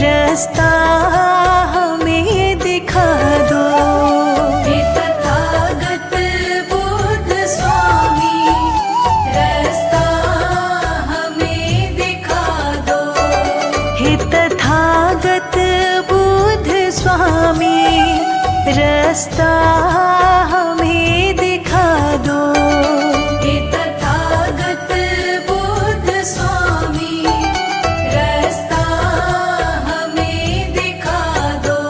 रास्ता हमें दिखा दो। हे तथागत बुद्ध स्वामी, रास्ता हमें दिखा दो। हे तथागत बुद्ध स्वामी, रास्ता हमें दिखा दो। हे तथागत बुद्ध स्वामी, रास्ता हमें दिखा दो।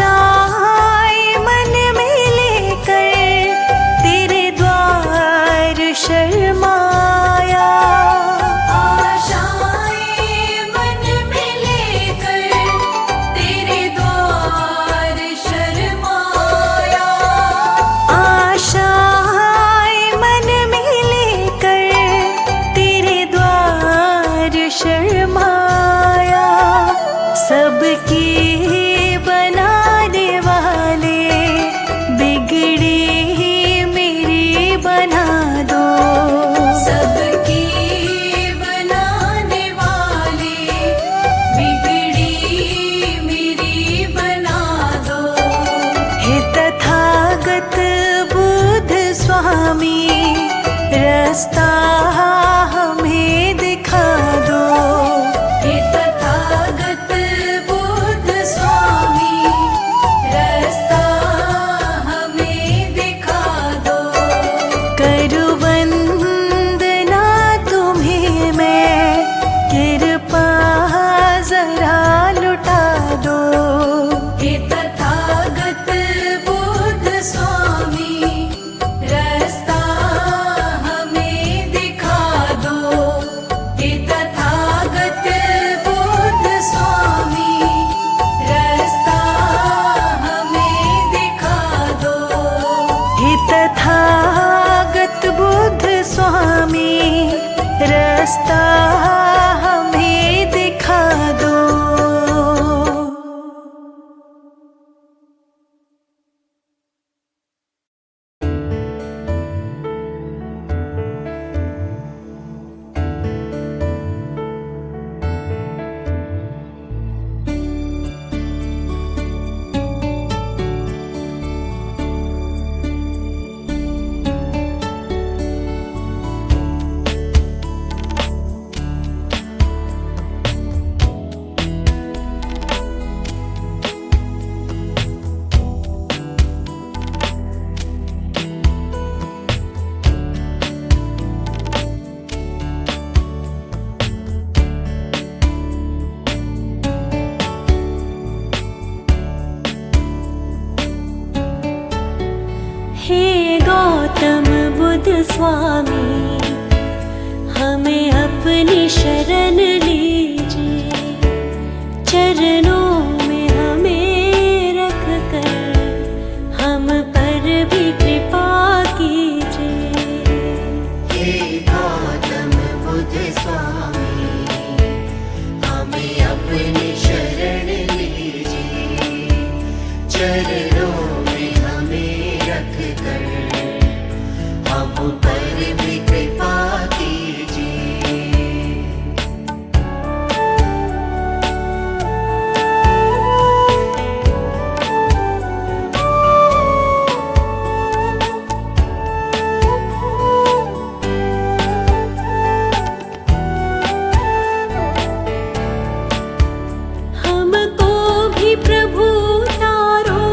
आशाएं मन में लेकर तेरे द्वार शर्माया। आशाएं मन में लेकर तेरे द्वार शर्माया। आशाएं मन में लेकर तेरे द्वार शर्माया। सबकी बनाने वाले बिगड़ी मेरी बना दो। सबकी बनाने वाले बिगड़ी मेरी बना दो। हे तथागत बुद्ध स्वामी, रास्ता हमें दिखा दो। हे तथागत बुद्ध स्वामी, रास्ता हमें दिखा दो। करूं वंदना तुम्हें मैं, कृपा जरा लुटा दो। हे तथागत बुद्ध स्वामी, रास्ता हमें दिखा दो। हे तथागत बुद्ध स्वामी, रास्ता हमें दिखा दो। हे तथागत बुद्ध स्वामी, रास्ता हमें दिखा दो। हे गौतम बुद्ध स्वामी, हमें अपनी शरण लीजिए। चरणों में हमें रख कर हम पर भी कृपा कीजिए। हे गौतम बुद्ध स्वामी, हमें अपनी शरण लीजिए। चरणों में हमें रख कर हम पर भी कृपा कीजिए। हमको भी प्रभु तारो,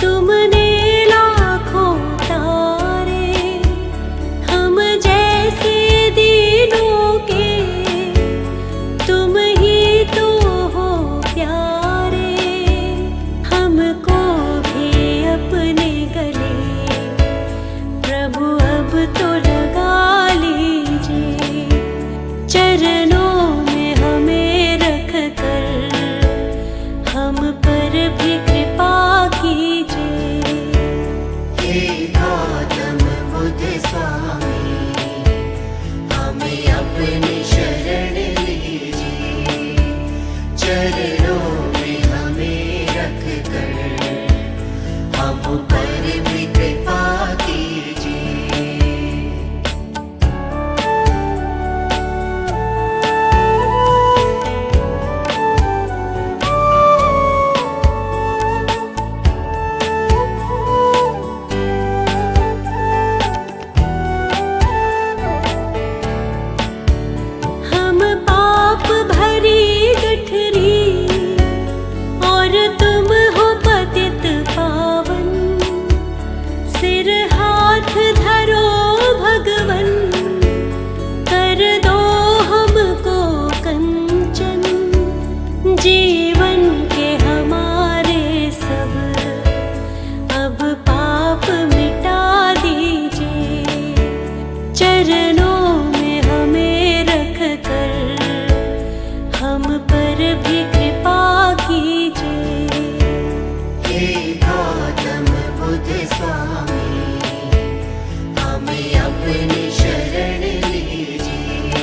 तुमने लाखों तारे। तो लगा लीजिए, चरणों में हमें रख कर हम पर भी कृपा कीजिए। हे गौतम बुद्ध स्वामी, हमें अपनी शरण लीजिए, चरणों में हमें रख कर हम पर भी कृपा कीजिए। हम पाप भरी गठरी और तुम हो पतित पावन, सिर हाथ धरो भगवन, कर दो हमको कंचन, जीवन के हमारे सब अब पाप मिटा दीजिए, चरणों में हमें रख कर हम पर भी कृपा कीजिए। हे गौतम बुद्ध स्वामी, हमें अपनी शरण लीजिए,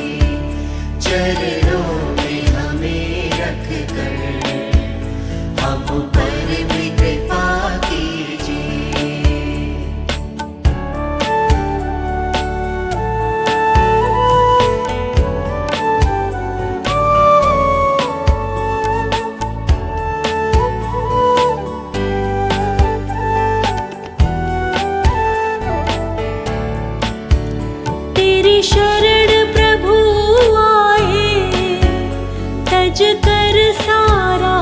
चरणों में हमें रख कर हम पर भी कृपा कीजिए। तेरी शरण प्रभु आए, तज कर सारा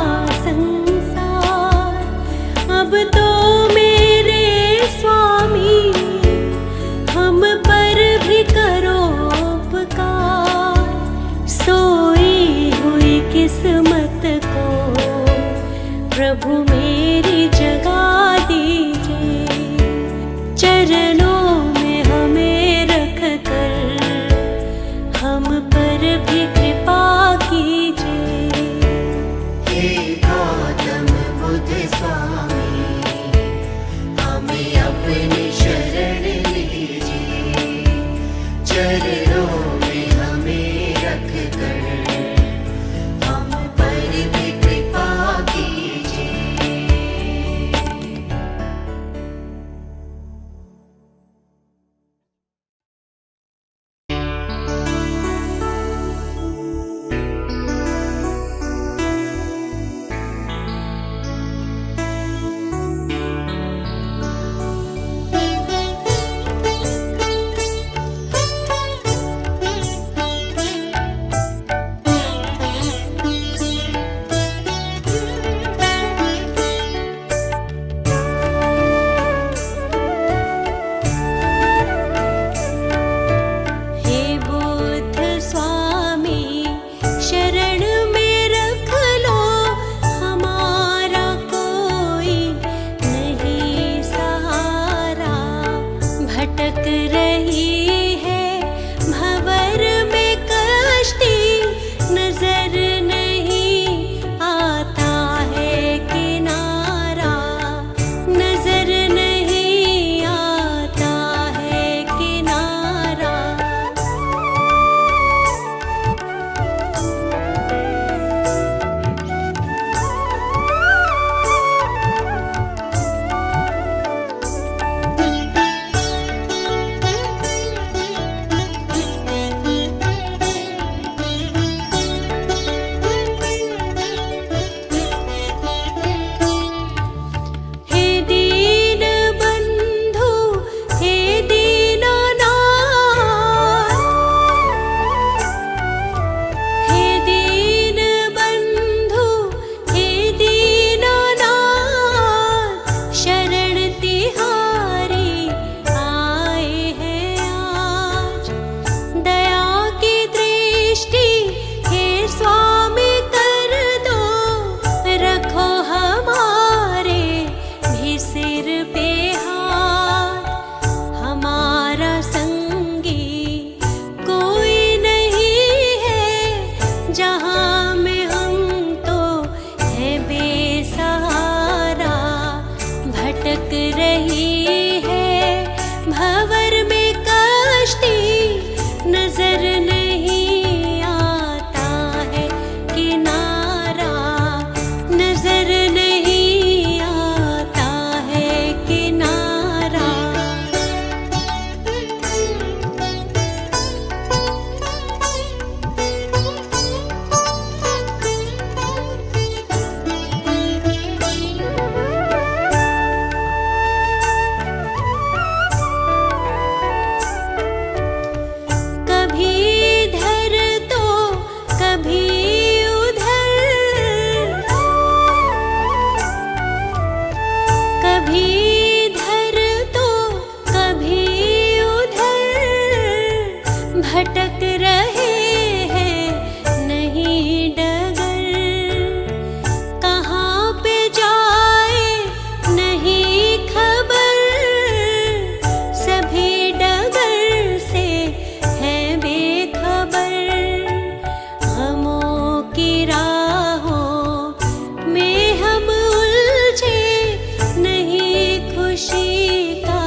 संसार, अब तो मेरे स्वामी हम पर भी करो उपकार, सोई हुई किस्मत को प्रभु मेरी जगा दीजिए, चरणों में हमें रख कर हम पर भी कृपा कीजिए। हे गौतम बुद्ध स्वामी, हमें अपनी शरण लीजिए, चरणों में हमें रख कर हम पर भी कृपा कीजिए। कभी इधर तो कभी उधर भटक रहे हैं नहीं डगर। कहाँ पे जाए नहीं खबर, सभी डगर से है बेखबर। गमों की राहों में हम उलझे, नहीं खुशी का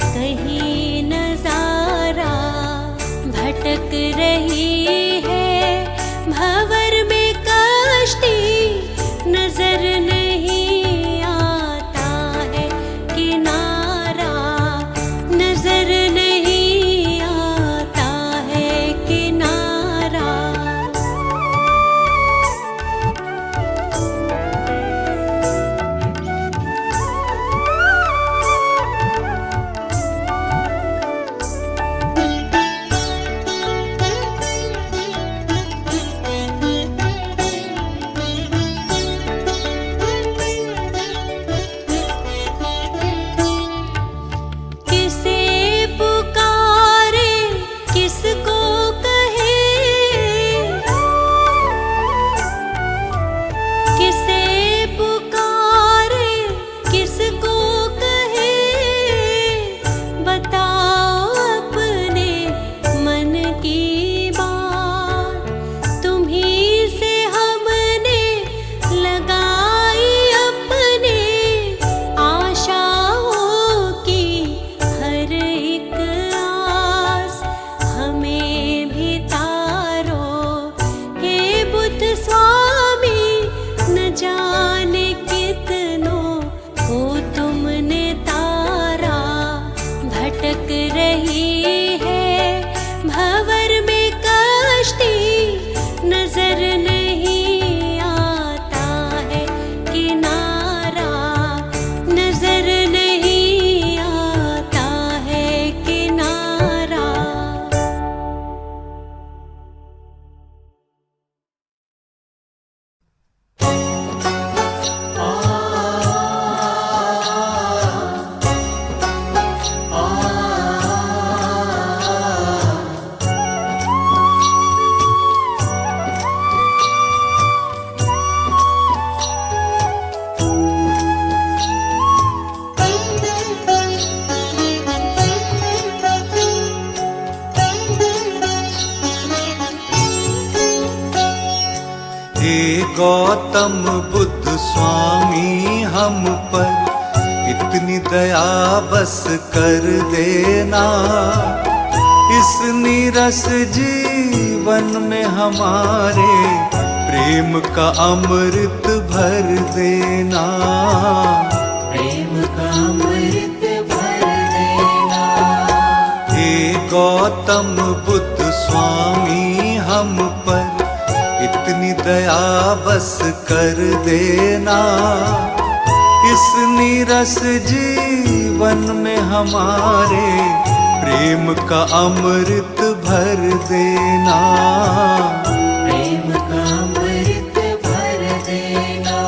कहीं नजारा। भटक रही है भंवर में कश्ती, नजर नहीं आता है किनारा। नजर नहीं आता है किनारा। किसे पुकारे किसको कहे, किसे पुकारे किसको कहे। बताओ अपने मन की बात, तुम्हीं से हमने लगाई अपने आशाओं की हर एक आस। हमें भी तारो हे बुद्ध स्वामी, न जाने कितनों को तुमने तारा। भटक रही है भंवर में कश्ती, नजर नहीं आता है किनारा। नजर नहीं आता है किनारा। हे गौतम बुद्ध स्वामी, हम पर इतनी दया बस कर देना। इस नीरस जीवन में हमारे प्रेम का अमृत भर देना। प्रेम का अमृत भर देना। हे गौतम बुद्ध स्वामी, हम पर इतनी दया बस कर देना। इस नीरस जीवन में हमारे प्रेम का अमृत भर देना। प्रेम का अमृत भर देना।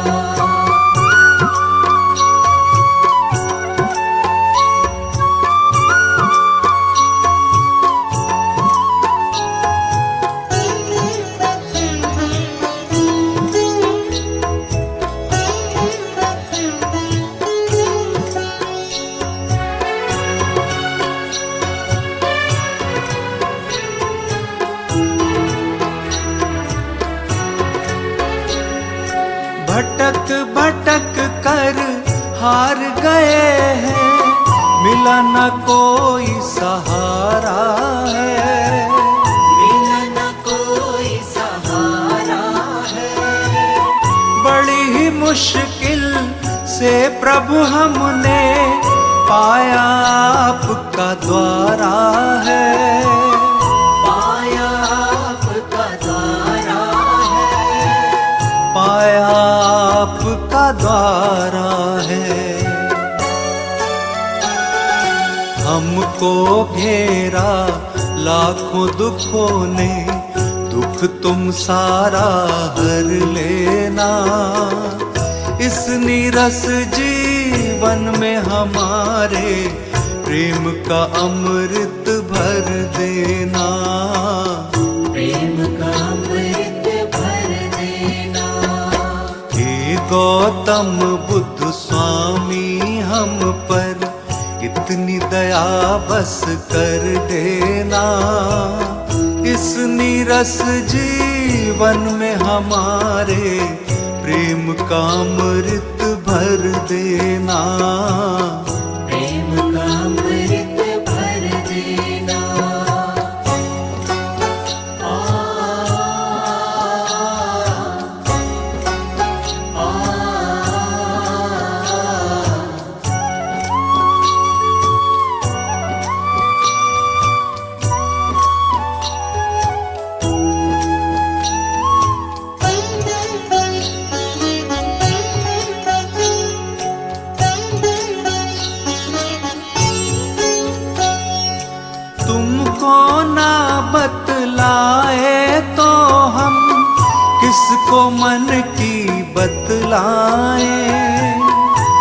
भटक भटक कर हार गए हैं, मिला न कोई सहारा है। मिला न कोई सहारा है। बड़ी ही मुश्किल से प्रभु हमने पाया आपका द्वारा है। पाया आपका द्वारा है। पाया आपका द्वारा है। हमको घेरा लाखों दुखों ने, दुख तुम सारा हर लेना। इस नीरस जी जीवन में हमारे प्रेम का अमृत भर देना। प्रेम का अमृत भर देना। हे गौतम बुद्ध स्वामी हम पर इतनी दया बस कर देना। इस नीरस जीवन में हमारे प्रेम का अमृत भर देना। प्रेम का अमृत भर देना। तुमको ना बतलाए तो हम किसको मन की बतलाए।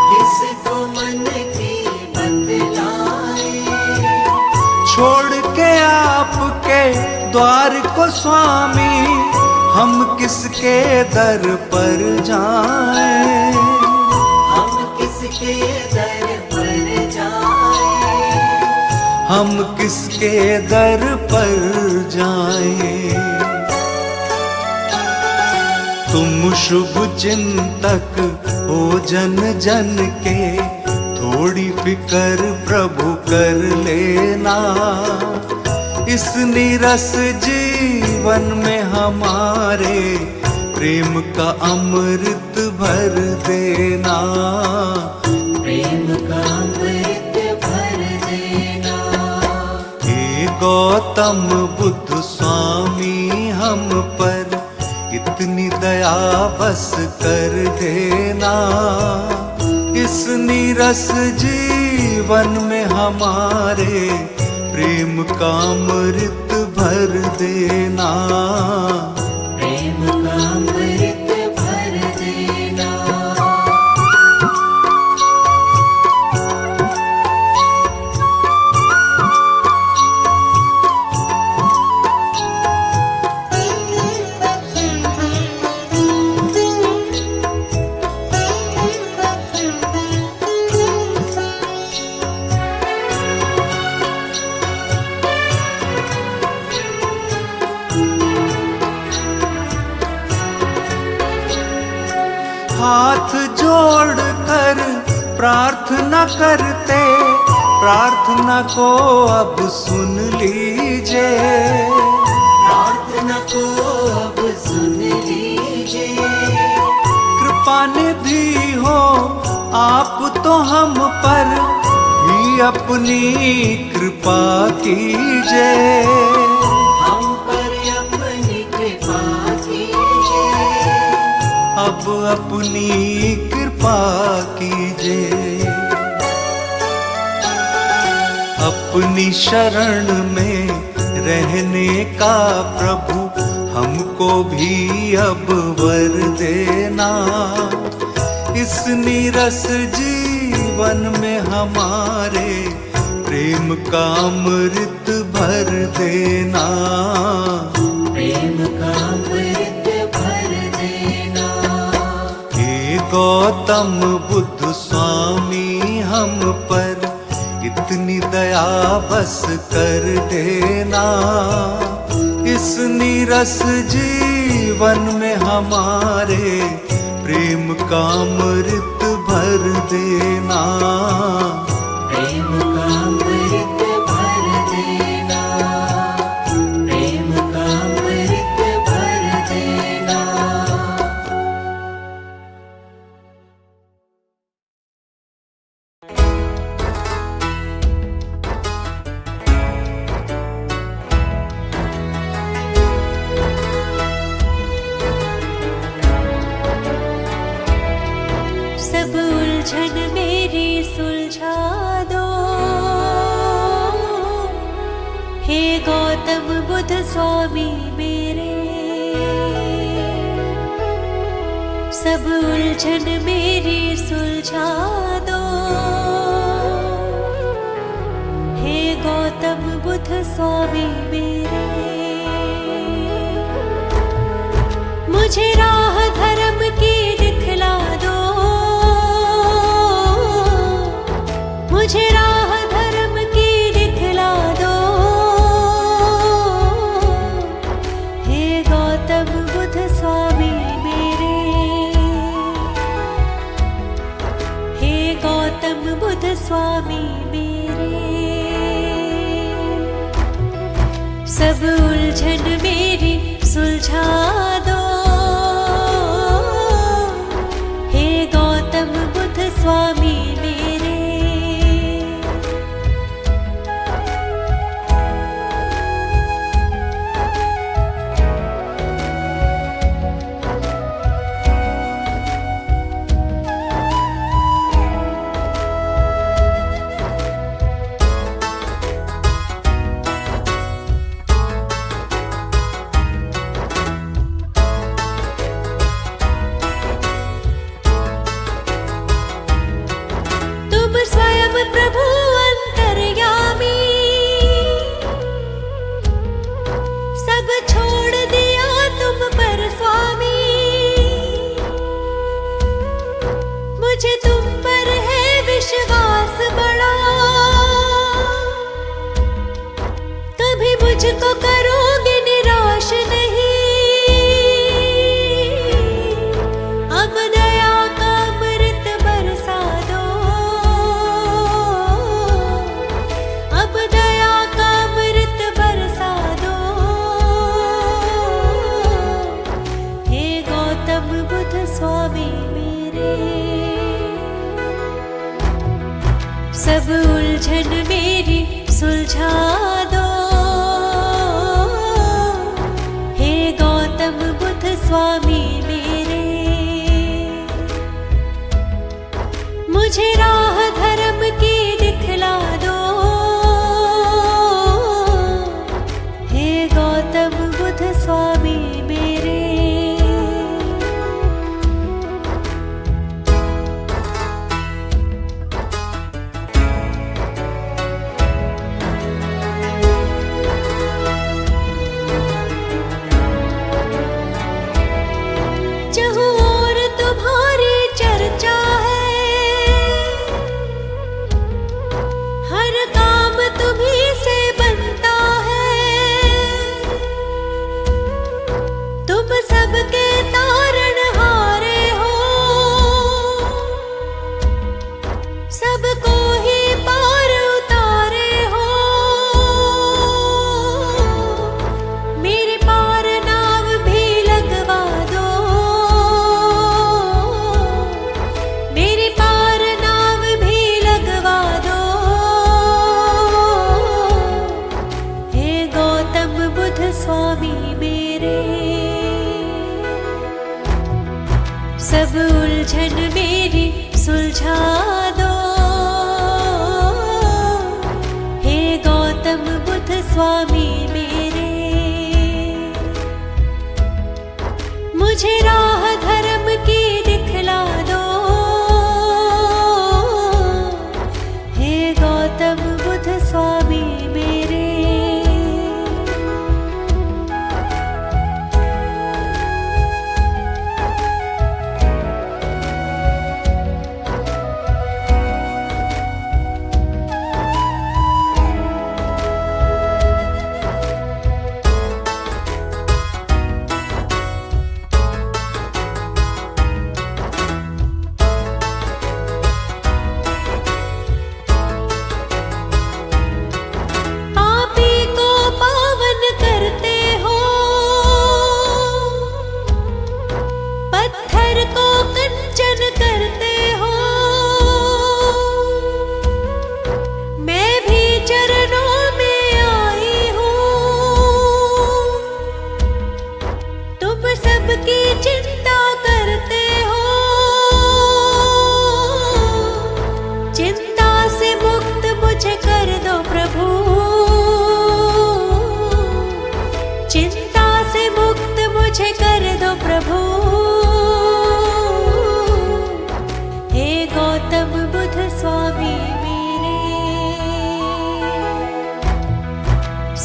किसको मन की बतलाए। छोड़ के आपके द्वार को स्वामी हम किसके दर पर जाएं। हम किसके दर पर जाएं। हम किसके दर पर जाएं। तुम शुभ चिंतक हो जन जन के, थोड़ी फिकर प्रभु कर लेना। इस नीरस जीवन में हमारे प्रेम का अमृत भर देना। प्रेम का अमृत भर देना। हे गौतम बुद्ध स्वामी हम पर इतनी दया बस कर देना। इस नीरस जीवन में हमारे प्रेम का अमृत भर देना। प्रेम का अमृत भर देना। हाथ जोड़ कर प्रार्थना करते, प्रार्थना को अब सुन लीजिए। प्रार्थना को अब सुन लीजिए। कृपा निधि हो आप तो हम पर भी अपनी कृपा कीजिए। हम पर अपनी कृपा कीजिए। अब अपनी कृपा कीजिए। अपनी शरण में रहने का प्रभु हमको भी अब वर देना। इस नीरस जीवन में हमारे प्रेम का अमृत भर देना। प्रेम का अमृत भर देना। हे गौतम बुद्ध स्वामी हम पर इतनी दया बस कर देना। इस नीरस जीवन में हमारे प्रेम का अमृत भर देना। प्रेम का अमृत भर देना। प्रेम का अमृत भर देना। सब उलझन मेरी सुलझा दो, हे गौतम बुद्ध स्वामी मेरे। सब उलझन मेरी सुलझा दो, स्वामी मेरे। मुझे राह धर्म की दिखला दो, मुझे राह धर्म की दिखला दो। हे गौतम बुद्ध स्वामी मेरे, हे गौतम बुद्ध स्वामी मेरे। सब उलझन मेरी सुलझा दो, हे गौतम बुद्ध स्वामी मेरे। तुम स्वयं प्रभु अंतर्यामी, सब छोड़ दिया तुम पर स्वामी। मुझे तुम पर है विश्वास बड़ा, कभी मुझको करोगे निराश नहीं। अब दया का अमृत बरसा दो, अब दया का अमृत बरसा दो। हे गौतम बुद्ध स्वामी मेरे, सब उलझन मेरी सुलझा दो। हे गौतम बुद्ध स्वामी मेरे, मुझे राह धर्म की दिखला दो। हे गौतम बुद्ध स्वामी मेरे।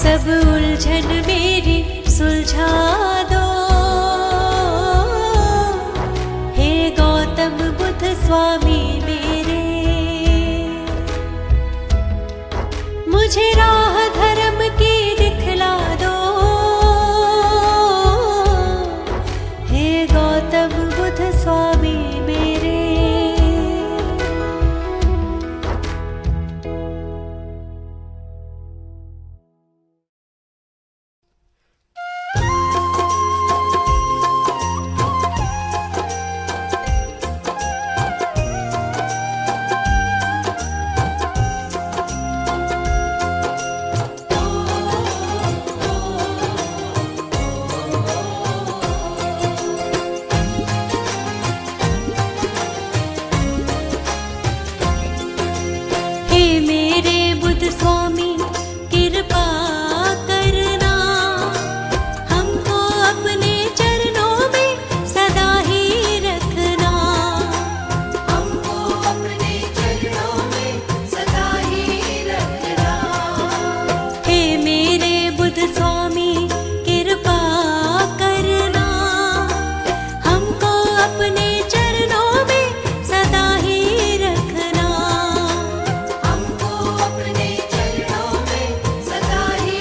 सब उलझन मेरी सुलझा दो। हे गौतम बुद्ध स्वामी मेरे, मुझे राह धर्म की दिखला दो। हे गौतम बुद्ध स्वामी मेरे। हे मेरे बुद्ध स्वामी कृपा करना, हमको अपने चरणों में सदा ही रखना। हमको अपने चरणों में सदा ही रखना। हे मेरे बुद्ध स्वामी कृपा करना, हमको अपने चरणों में सदा ही रखना। हमको अपने चरणों में सदा ही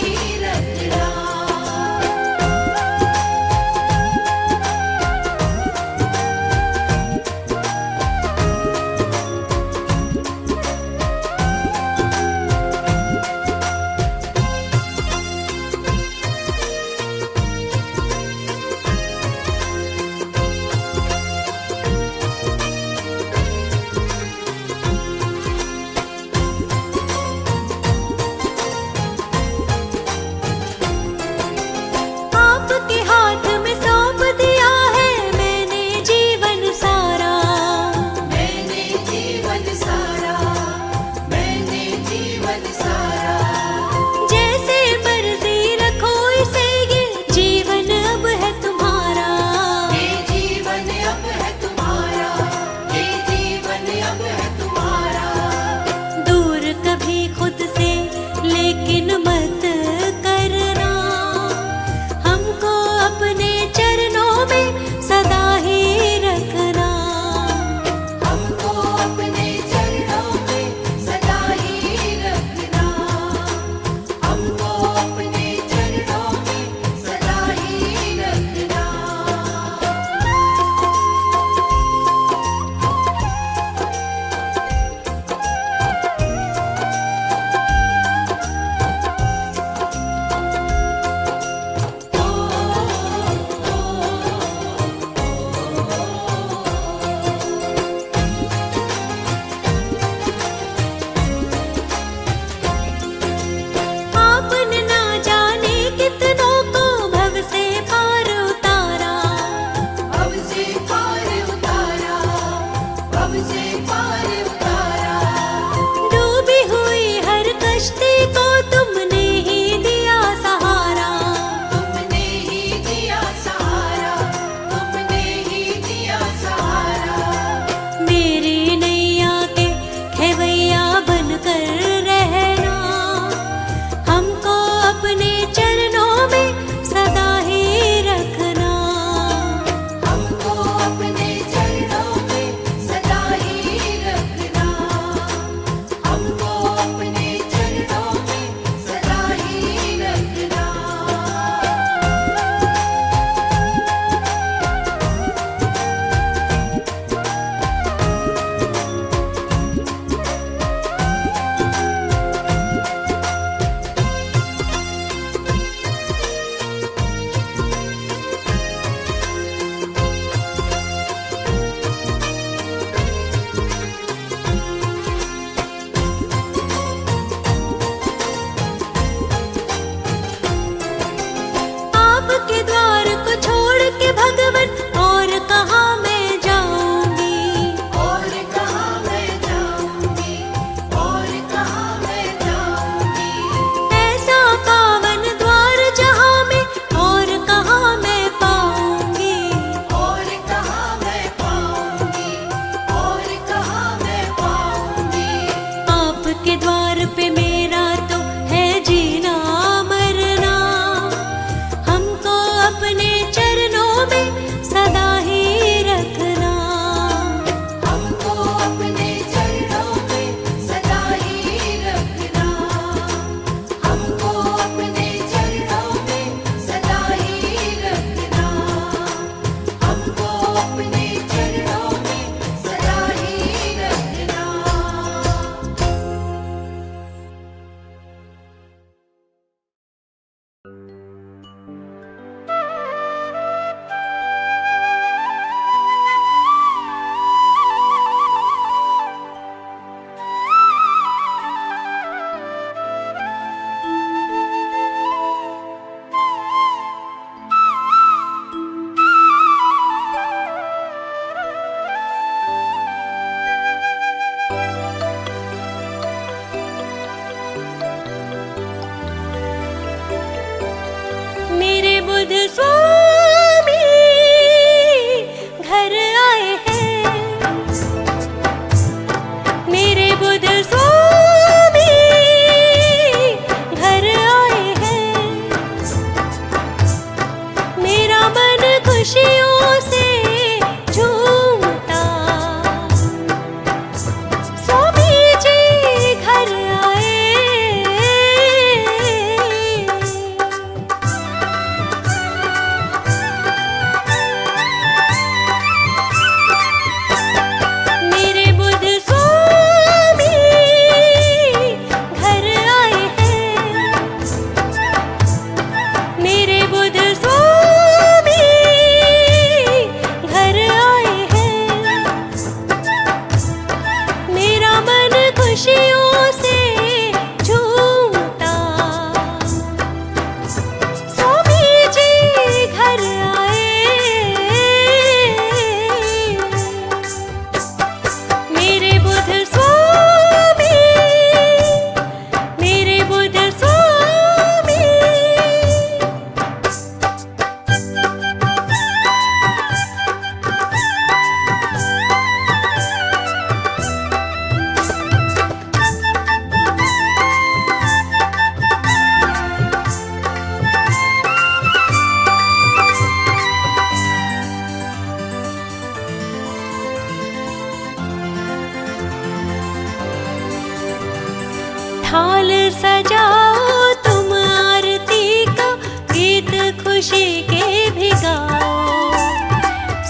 थाल सजाओ तुम आरती का, गीत खुशी के भी गाओ।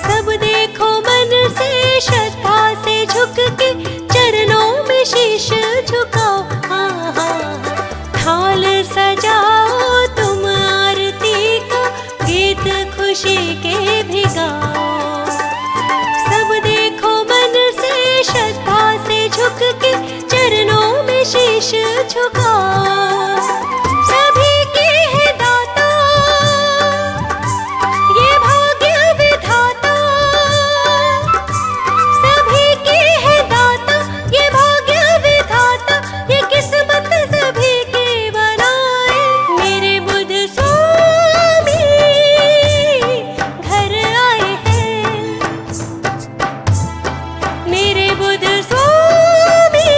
सब देखो मन से श्रद्धा से झुक के, चरणों में शीश झुकाओ। हाँ हाँ, थाल सजाओ तुम आरती का, गीत खुशी के भी गाओ। सब देखो मन से श्रद्धा से झुक के, चरणों में शीश झुकाओ। सभी के है दाता ये भाग्य विधाता, सभी के है दाता ये भाग्य विधाता, ये किस्मत सभी के बनाए। मेरे बुध स्वामी घर आए हैं, मेरे बुध स्वामी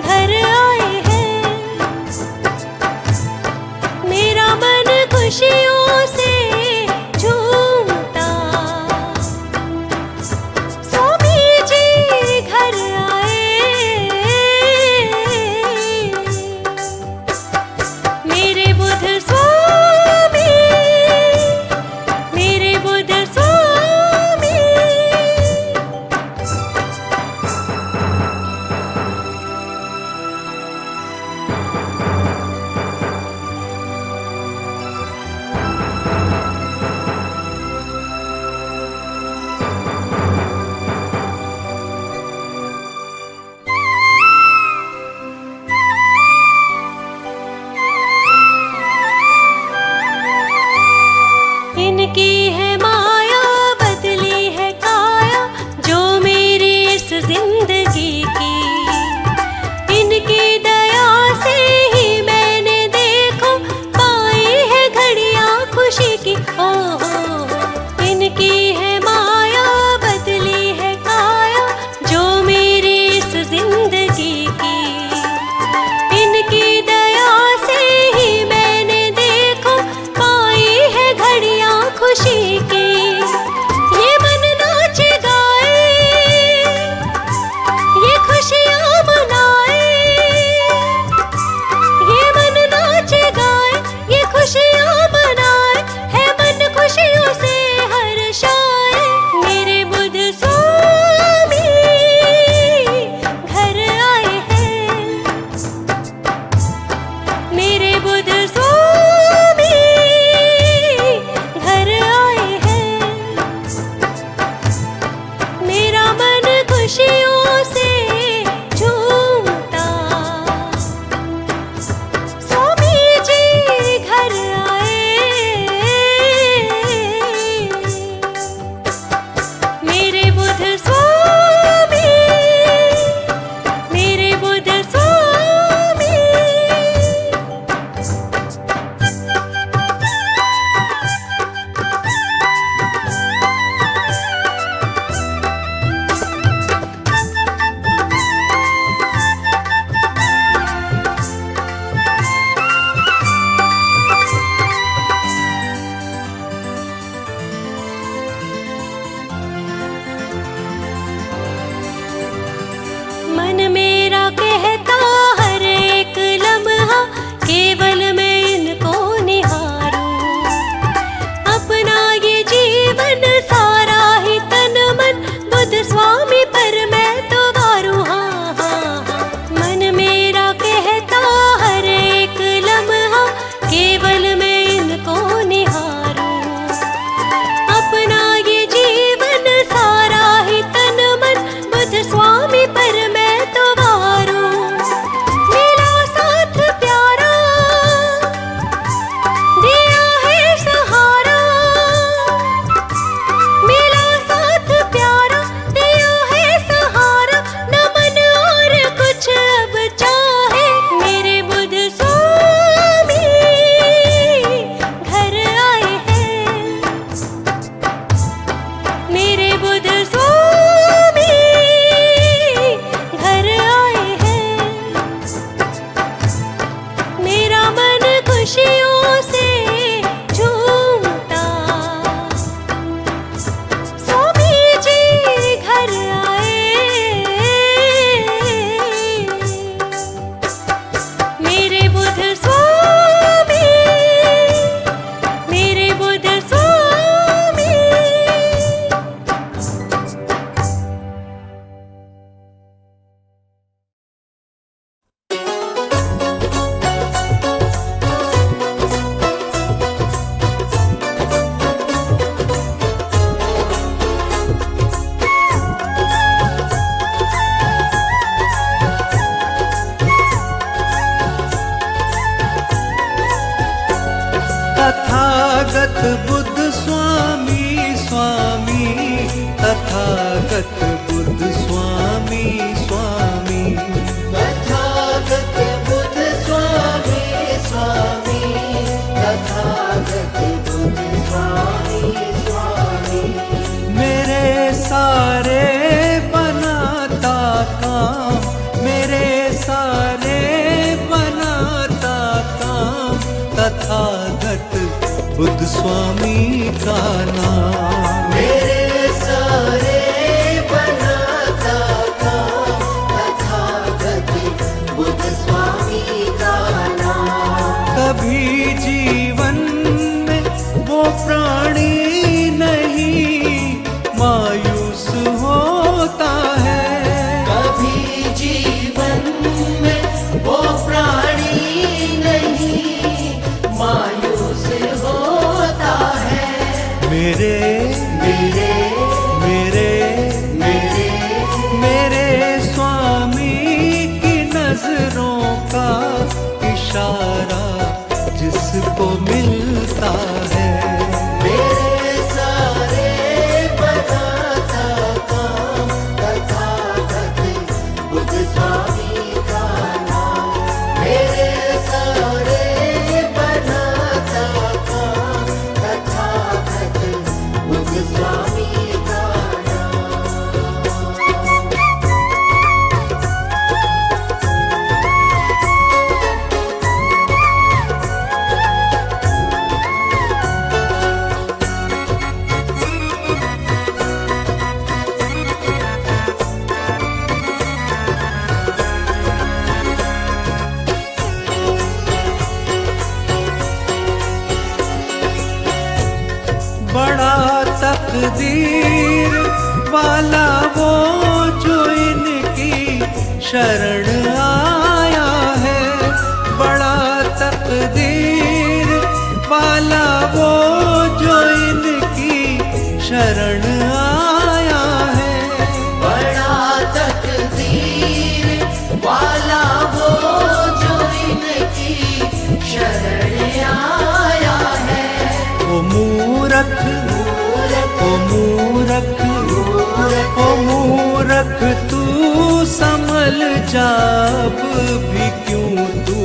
घर आए हैं। मेरा मन खुशियों से झूमता, स्वामी जी घर आए। मेरे बुध स्वामी, मेरे बुध स्वामी। इनकी है माया बदली है काया, जो मेरी इस जिंदगी की। इनकी दया से ही मैंने देखो पाई है घड़ियां खुशी की। ओ हो, इनकी है माया बदली है काया, जो मेरी इस जिंदगी की। इनकी दया से ही मैंने देखो पाई है घड़ियां खुशी की। ये मन नाच गाए, ये खुशियां मनाए। ये मन नाच गाए, ये खुशियां मनाए, है मन खुशियों से हर्षाए। मेरे बुध स्वामी घर आए हैं, स्वामी का नाम। मेरे सारे बनाता काम तथागत बुद्ध स्वामी का नाम। कभी जीवन में वो प्राणी नहीं मायूस होता है। कभी जीवन में वो प्राणी नहीं मायूस होता है। मेरे मेरे मेरे मेरे मेरे स्वामी की नजरों का इशारा जिसको मिलता है। मेरे सारे बनाता काम तथागत बुद्ध स्वामी का नाम। मेरे सारे बनाता काम तथागत बुद्ध स्वामी का नाम। बड़ा तकदीर वाला वो जो इनकी शरण आया है। बड़ा तकदीर वाला वो जो इनकी शरण आया है। बड़ा तकदीर वाला वो जो इनकी शरण आया है। ओ मूरख ओ मूरख ओ मूरख तू संभल जा, अब भी क्यों तू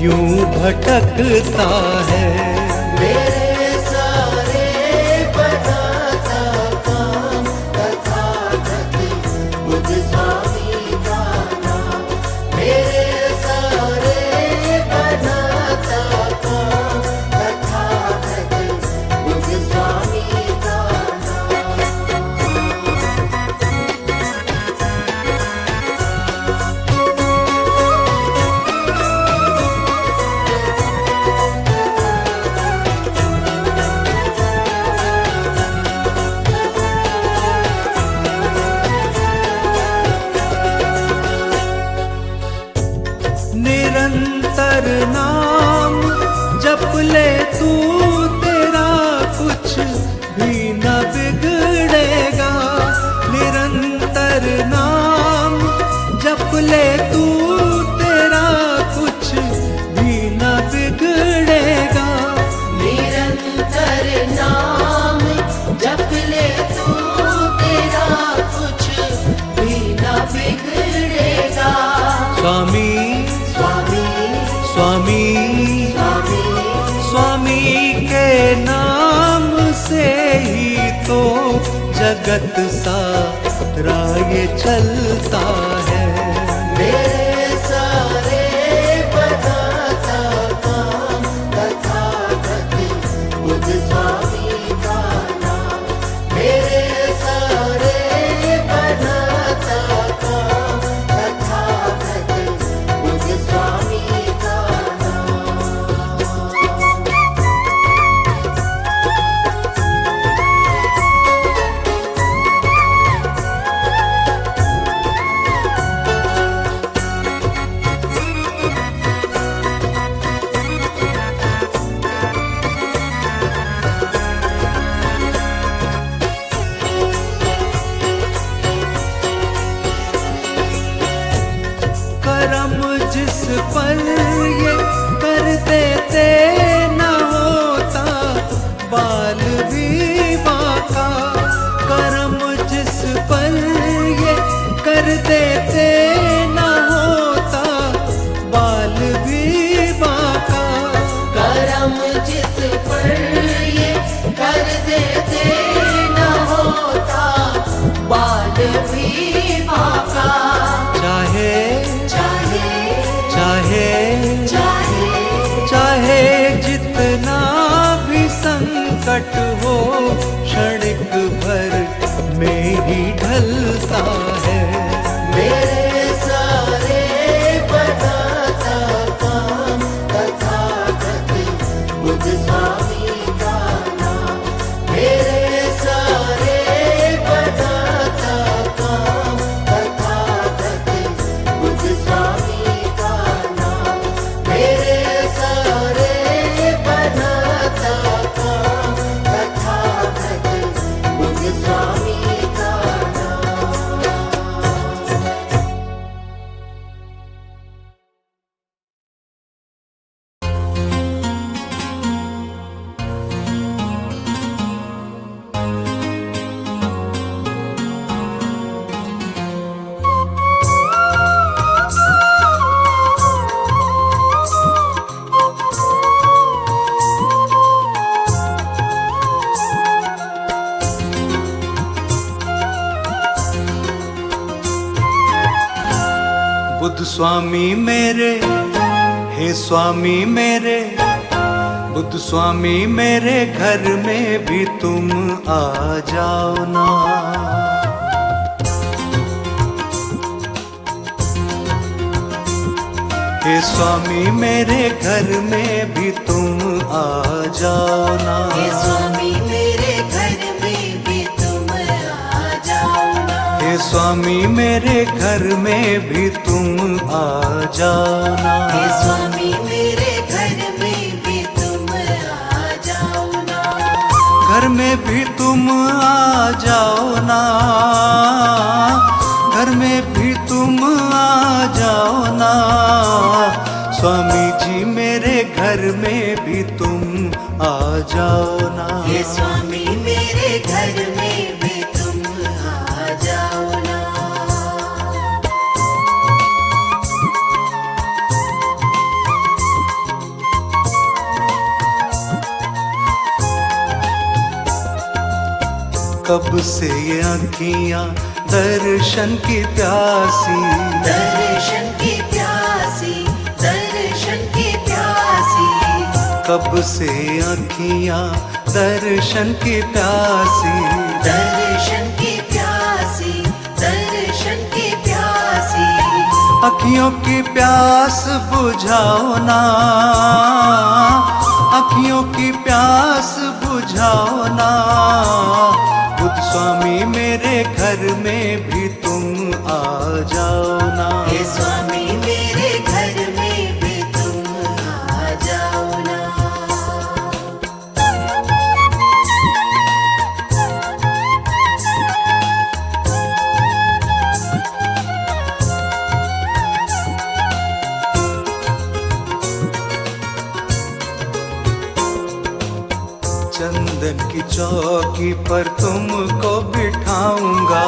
यूं भटकता है। मेरे सारे बनाता काम तथागत बुद्ध स्वामी का नाम। मेरे सारे बनाता काम तथागत बुद्ध स्वामी का निरंतर नाम जप ले तू, तेरा कुछ भी न बिगड़ेगा। निरंतर नाम जप ले तू, तेरा कुछ भी न बिगड़ेगा। निरंतर नाम जप ले तू, तेरा कुछ भी न बिगड़ेगा। स्वामी स्वामी स्वामी स्वामी स्वामी के नाम से ही तो जगत सारा ये चलता है। मेरे सारे बनाता काम तथागत बुद्ध स्वामी का नाम। मेरे सारे बनाता काम तथागत बुद्ध स्वामी का नाम। करम जिस पर ये कर देते न होता बाल विवाह का। करम जिस पर ये कर देते न होता बाल विवाह का। करम जिस पर ये कर देते न होता बाल विवाह का। चाहे चाहे चाहे चाहे चाहे स्वामी मेरे, हे स्वामी मेरे, बुद्ध स्वामी मेरे घर में भी तुम आ जाओ ना। हे स्वामी मेरे घर में भी तुम आ जाओ ना। हे स्वामी मेरे घर में भी तुम आ जाओ ना। हे स्वामी मेरे घर में भी तुम आ जाओ ना। हे स्वामी मेरे घर में भी तुम आ जाओ ना। घर में भी तुम आ जाओ ना। घर में भी तुम आ जाओ ना। स्वामी जी मेरे घर में भी तुम आ जाओ ना। हे स्वामी मेरे घर में भी तुम आ जाओ ना। कब से ये आँखियाँ दर्शन की प्यासी, दर्शन की प्यासी, दर्शन की प्यासी। कब से आँखियाँ दर्शन की प्यासी, दर्शन की प्यासी, दर्शन की प्यासी। अखियों की प्यास बुझाओ ना। अखियों की प्यास बुझाओ ना। बुद्ध स्वामी मेरे घर में भी तुम आ जाओ ना। हे स्वामी मेरे घर में भी तुम आ जाओ ना। चंदन की चौकी पर तुमको बिठाऊंगा।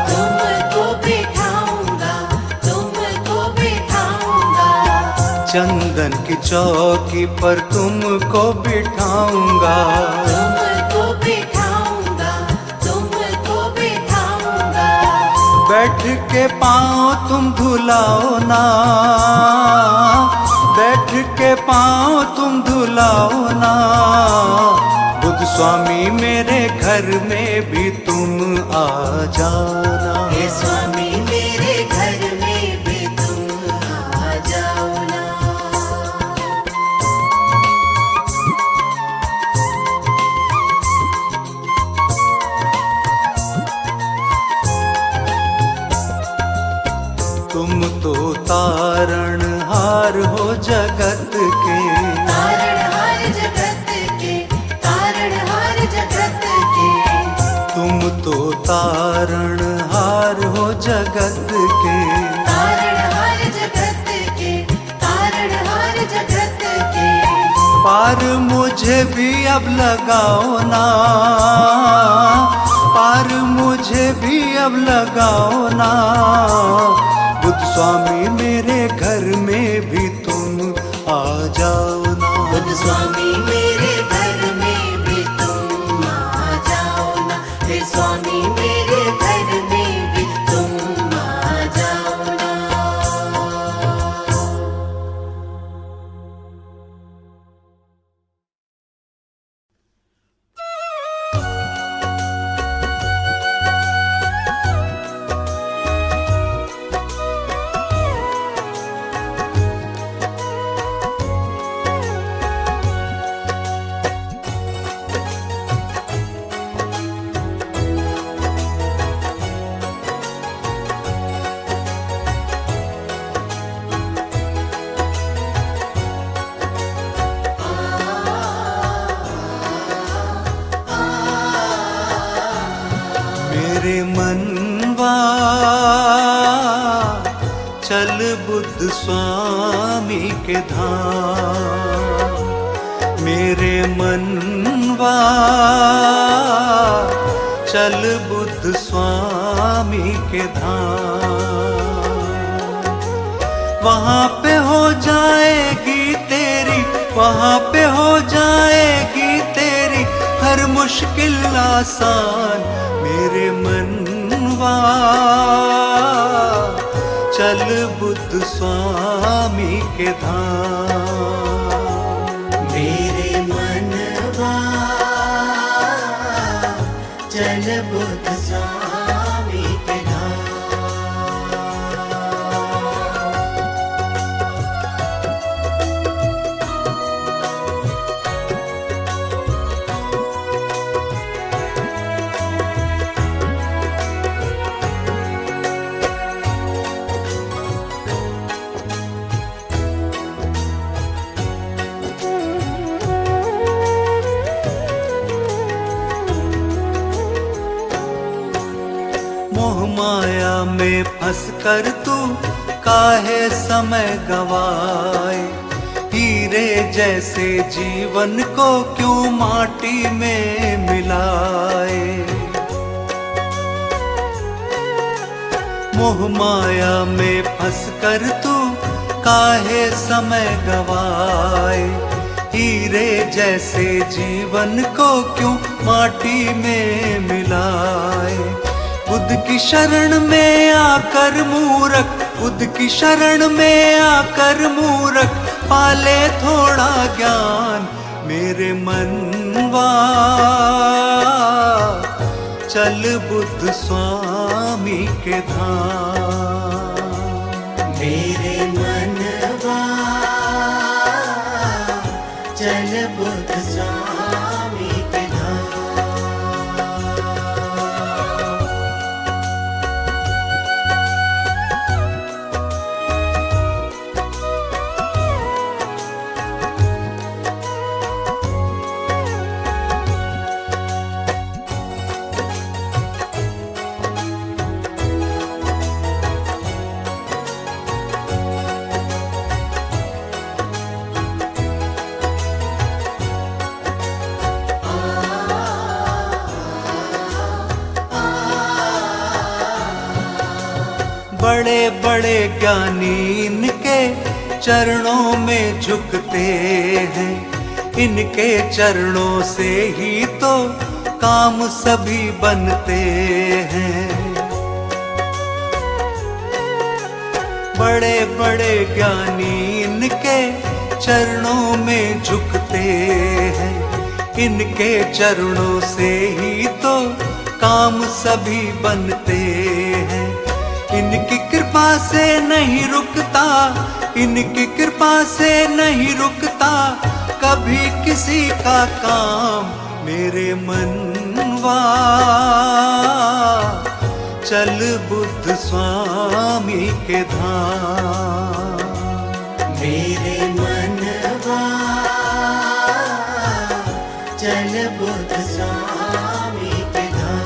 तुमको बिठाऊंगा, तुमको बिठाऊंगा। चंदन की चौकी पर तुमको बिठाऊंगा। तुमको बिठाऊंगा, तुमको बिठाऊंगा। बैठ के पाँव तुम धुलाओ ना। बैठ के पाँव तुम धुलाओ ना। बुद्ध स्वामी मेरे घर में भी तुम आ जाओ ना। हे स्वामी मेरे घर में भी तुम आ जाओ ना। तुम तो तारणहार हो जगत के। तारणहार जगत के, तारणहार जगत के। तुम तो तारणहार हो जगत के। तारणहार जगत के, तारणहार जगत के। पार मुझे भी अब लगाओ ना। पार मुझे भी अब लगाओ ना। बुद्ध स्वामी मेरे घर में भी तुम आ जाओ ना। बुद्ध स्वामी मेरे घर में भी तुम आ जाओ ना। हे स्वामी मेरे घर में भी तुम आ जाओ ना। मेरे मनवा चल बुद्ध स्वामी के धाम। मेरे मनवा चल बुद्ध स्वामी के धाम। वहाँ पे हो जाएगी तेरी, वहाँ पे हो जाएगी तेरी हर मुश्किल आसान। मेरे मनवा चल बुद्ध स्वामी के धाम। मेरे मनवा चल बुद्ध स्वामी के धाम। मोह माया में फंस कर तू काहे समय गवाए, हीरे जैसे जीवन को क्यों माटी में मिलाए। मोह माया में फंस कर तू काहे समय गवाए, हीरे जैसे जीवन को क्यों माटी में मिलाए। बुद्ध की शरण में आकर मूर्ख, बुद्ध की शरण में आकर मूर्ख, पाले थोड़ा ज्ञान मेरे मनवा। चल बुद्ध स्वामी के धाम। मेरे मनवा चल बुद्ध स्वामी के धाम। बड़े बड़े ज्ञानी इनके चरणों में झुकते हैं, इनके चरणों से ही तो काम सभी बनते हैं। बड़े बड़े ज्ञानी इनके चरणों में झुकते हैं, इनके चरणों से ही तो काम सभी बनते हैं। इनकी कृपा से नहीं रुकता, इनकी कृपा से नहीं रुकता कभी किसी का काम मेरे मनवा। चल बुद्ध स्वामी के धाम। मेरे मनवा चल बुद्ध स्वामी के धाम।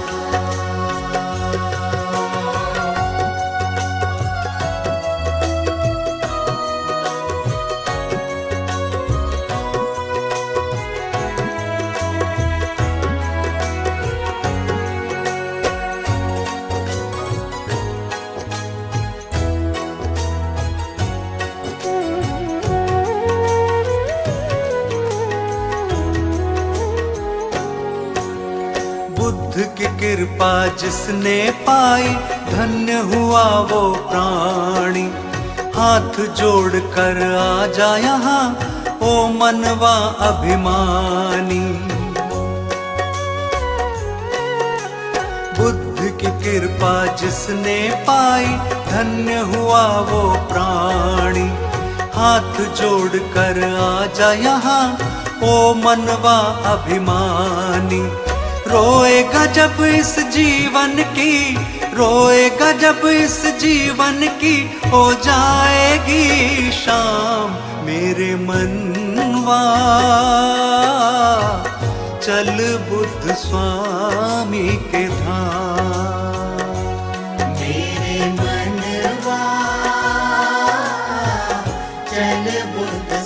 बुद्ध की कृपा जिसने पाई, धन्य हुआ वो प्राणी। हाथ जोड़ कर आ जा यहाँ, ओ मनवा अभिमानी। बुद्ध की कृपा जिसने पाई, धन्य हुआ वो प्राणी। हाथ जोड़ कर आ जा यहाँ, ओ मनवा अभिमानी। रोएगा जब इस जीवन की, रोएगा जब इस जीवन की हो जाएगी शाम मेरे मनवा। चल बुद्ध स्वामी के धाम। मेरे मनवा चल बुद्ध